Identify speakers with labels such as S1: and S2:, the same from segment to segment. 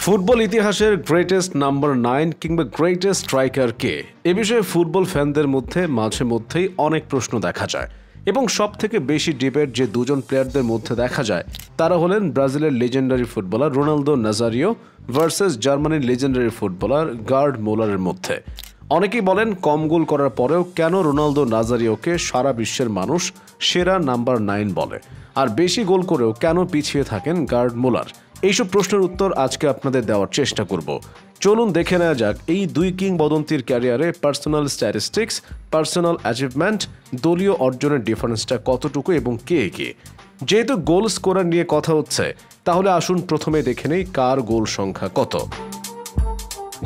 S1: Football ইতিহাসের greatest number 9 কিংবা greatest striker কে? এ বিষয়ে ফুটবল ফ্যানদের মধ্যে মাঝে মধ্যেই অনেক প্রশ্ন দেখা যায় এবং সবথেকে বেশি ডিবেট যে দুজন প্লেয়ারদের মধ্যে দেখা যায় তারা হলেন ব্রাজিলের legendary footballer Ronaldo Nazario versus জার্মানির লেজেন্ডারি ফুটবলার গার্ড মুলারের মধ্যে। অনেকেই বলেন কম গোল করার পরেও কেন রোনালদো নাজারিওকে সারা বিশ্বের মানুষ সেরা নাম্বার 9 বলে, আর বেশি গোল করেও কেন পিছিয়ে থাকেন গার্ড মুলার। এইসব প্রশ্নের উত্তর আজকে আপনাদের দেওয়ার চেষ্টা করব। চলুন দেখে নেওয়া যাক এই দুই কিংবদন্তির ক্যারিয়ারে পার্সোনাল স্ট্যাটিস্টিক্স, পার্সোনাল অ্যাচিভমেন্ট, দলীয় অর্জনের ডিফারেন্সটা কতটুকু এবং কে কে। যেহেতু গোল স্কোরার নিয়ে কথা হচ্ছে, তাহলে আসুন প্রথমে দেখে নেই কার গোল সংখ্যা কত।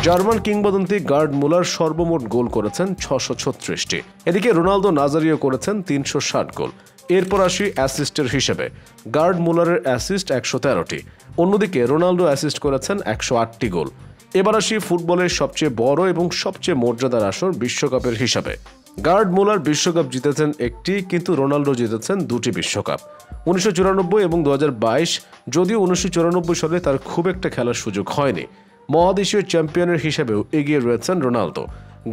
S1: জার্মান কিংবদন্তি গার্ড মুলার সর্বমোট গোল করেছেন 636টি। এদিকে রোনালদো নাজারিও করেছেন 360 গোল। এরপর আসি অ্যাসিস্টের হিসেবে। গার্ড মুলারের অ্যাসিস্ট 113টি, অন্যদিকে রোনালদো অ্যাসিস্ট করেছেন 108টি গোল। এবার আসি ফুটবলের সবচেয়ে বড় এবং সবচেয়ে মর্যাদার আসর বিশ্বকাপের হিসাবে। গার্ড মুলার বিশ্বকাপ জিতেছেন একটি, কিন্তু রোনালদো জিতেছেন দুটি বিশ্বকাপ, 1994 এবং 2022। যদিও 1994 সালে তার খুব একটা খেলার সুযোগ হয়নি। মহাদেশীয় চ্যাম্পিয়নের হিসেবেও এগিয়ে রয়েছেন রোনালদো।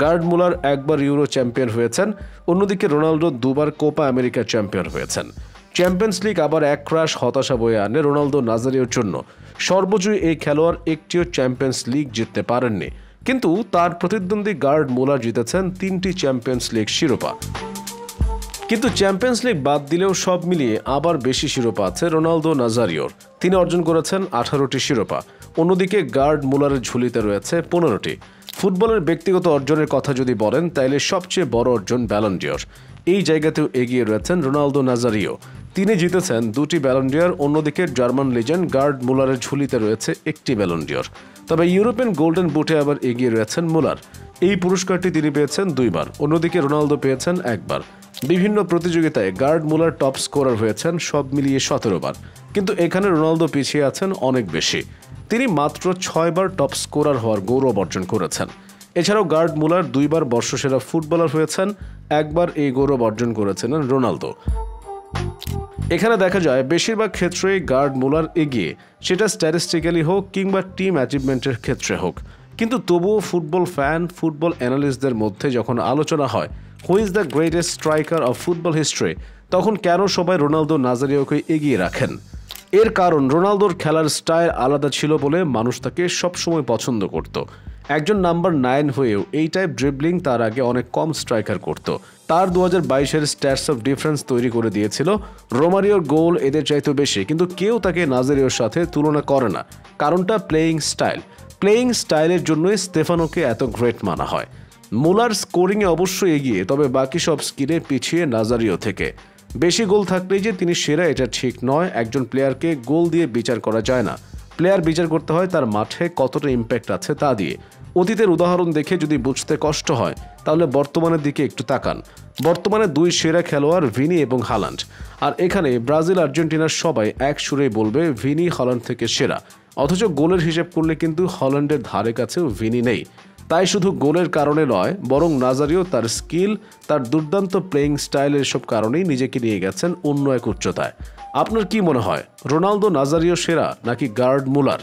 S1: গার্ড মুলার একবার ইউরো চ্যাম্পিয়ন হয়েছেন, অন্যদিকে রোনালদো দুবার কোপা আমেরিকা চ্যাম্পিয়ন হয়েছেন। চ্যাম্পিয়ন্স লিগ আবার এক ক্রাশ হতাশা বয়ে আনে রোনালদো নাজারিওর জন্য। সর্বজয়ী এই খেলোয়াড় একটিও চ্যাম্পিয়ন্স লিগ জিততে পারেননি, কিন্তু তার প্রতিদ্বন্দ্বী গার্ড মুলার জিতেছেন 3টি চ্যাম্পিয়ন্স লিগ শিরোপা। কিন্তু চ্যাম্পিয়ন্স লিগ বাদ দিলেও সব মিলিয়ে আবার বেশি শিরোপা আছে রোনালদো নাজারিওর। তিনি অর্জন করেছেন 18টি শিরোপা, অন্যদিকে গার্ড মুলারের ঝুলিতে রয়েছে 15টি। ফুটবলের ব্যক্তিগত অর্জনের কথা যদি বলেন, তাইলে সবচেয়ে বড় অর্জন ব্যালন ডিওর। এই জায়গাতেও এগিয়ে রয়েছেন রোনালদো নাজারিও। তিনি জিতেছেন 2টি ব্যালন ডিওর, অন্যদিকে জার্মান লিজেন্ড গার্ড মুলারের ঝুলিতে রয়েছে 1টি ব্যালন ডিওর। তবে ইউরোপিয়ান গোল্ডেন বুটে আবার এগিয়ে রয়েছেন মুলার। এই পুরস্কারটি তিনি পেয়েছেন 2বার, অন্যদিকে রোনালদো পেয়েছেন 1বার। বিভিন্ন প্রতিযোগিতায় গার্ড মুলার টপ স্কোরার হয়েছেন সব মিলিয়ে 17বার, কিন্তু এখানে রোনালদো পিছিয়ে আছেন অনেক বেশি। তিনি মাত্র 6বার টপ স্কোরার হওয়ার গৌরব অর্জন করেছেন। এছাড়াও গার্ড মুলার 2বার বর্ষসেরা ফুটবলার হয়েছেন, 1বার এই গৌরব অর্জন করেছেন রোনালদো। এখানে দেখা যায় বেশিরভাগ ক্ষেত্রেই গার্ড মুলার এগিয়ে, সেটা স্ট্যাটিস্টিক্যালি হোক কিংবা টিম অ্যাচিভমেন্টের ক্ষেত্রে হোক। কিন্তু তবুও ফুটবল ফ্যান, ফুটবল অ্যানালিস্টদের মধ্যে যখন আলোচনা হয় who is the greatest striker of football history, তখন কেন সবাই রোনালদো নাজারিওকে এগিয়ে রাখেন? এর কারণ রোনালদোর খেলার স্টাইল আলাদা ছিল বলে মানুষ তাকে সবসময় পছন্দ করত। একজন নাম্বার 9 হয়েও এই টাইপ ড্রিবলিং তার আগে অনেক কম স্ট্রাইকার করত। তার 2022-এর স্ট্যাটস অফ ডিফারেন্স তৈরি করে দিয়েছিল। রোমারিওর গোল এদের চাইতেও বেশি, কিন্তু কেউ তাকে নাজারিওর সাথে তুলনা করে না। কারণটা প্লেয়িং স্টাইল। প্লেয়িং স্টাইলের জন্যই স্তেফানোকে এত গ্রেট মানা হয়। মুলার স্কোরিংয়ে অবশ্যই এগিয়ে, তবে বাকি সব স্কিলে পিছিয়ে নাজারিও থেকে। বেশি গোল থাকলেই যে তিনি সেরা এটা ঠিক নয়। একজন প্লেয়ারকে গোল দিয়ে বিচার করা যায় না। প্লেয়ার বিচার করতে হয় তার মাঠে কতটা ইম্প্যাক্ট আছে তা দিয়ে। অতীতের উদাহরণ দেখে যদি বুঝতে কষ্ট হয়, তাহলে বর্তমানের দিকে একটু তাকান। বর্তমানে 2 সেরা খেলোয়াড় ভিনি এবং হালান্ড, আর এখানে ব্রাজিল আর্জেন্টিনার সবাই এক সুরেই বলবে ভিনি হল্যান্ড থেকে সেরা। অথচ গোলের হিসেব করলে কিন্তু হল্যান্ডের ধারে কাছেও ভিনি নেই। তাই শুধু গোলের কারণে নয়, বরং নাজারিও তার স্কিল, তার দুর্দান্ত প্লেয়িং স্টাইলের সব কারণেই নিজেকে নিয়ে গেছেন অন্য এক উচ্চতায়। আপনার কি মনে হয়, রোনালদো নাজারিও সেরা নাকি গার্ড মুলার?